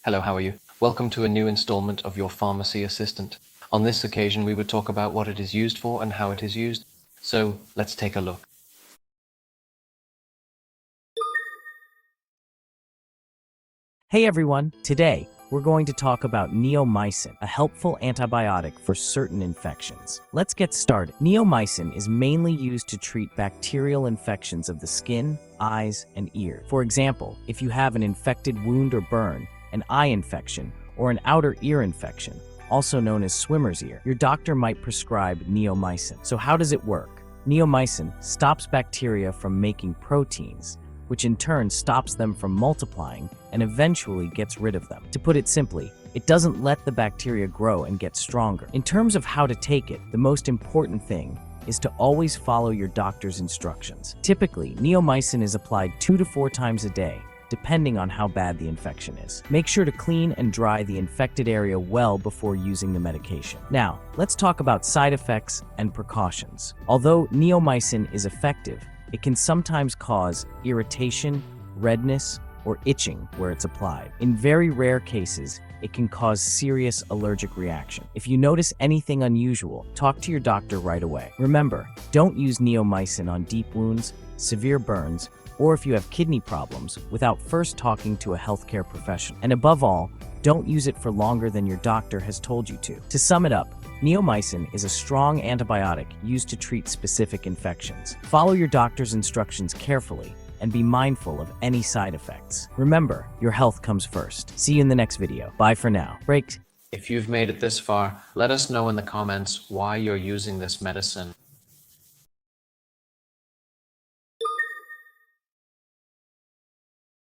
Hello, how are you? Welcome to a new installment of your Pharmacy Assistant. On this occasion, we would talk about what it is used for and how it is used. So let's take a look. Hey everyone, today we're going to talk about neomycin, a helpful antibiotic for certain infections. Let's get started. Neomycin is mainly used to treat bacterial infections of the skin, eyes, and ear. For example, if you have an infected wound or burn, an eye infection, or an outer ear infection, also known as swimmer's ear, your doctor might prescribe neomycin. So how does it work? Neomycin stops bacteria from making proteins, which in turn stops them from multiplying and eventually gets rid of them. To put it simply, it doesn't let the bacteria grow and get stronger. In terms of how to take it, the most important thing is to always follow your doctor's instructions. Typically, neomycin is applied 2 to 4 times a day, depending on how bad the infection is. Make sure to clean and dry the infected area well before using the medication. Now, let's talk about side effects and precautions. Although neomycin is effective, it can sometimes cause irritation, redness, or itching where it's applied. In very rare cases, it can cause serious allergic reaction. If you notice anything unusual, talk to your doctor right away. Remember, don't use neomycin on deep wounds, severe burns, or if you have kidney problems without first talking to a healthcare professional. And above all, don't use it for longer than your doctor has told you to. To sum it up, neomycin is a strong antibiotic used to treat specific infections. Follow your doctor's instructions carefully and be mindful of any side effects. Remember, your health comes first. See you in the next video. Bye for now. Break. If you've made it this far, let us know in the comments why you're using this medicine.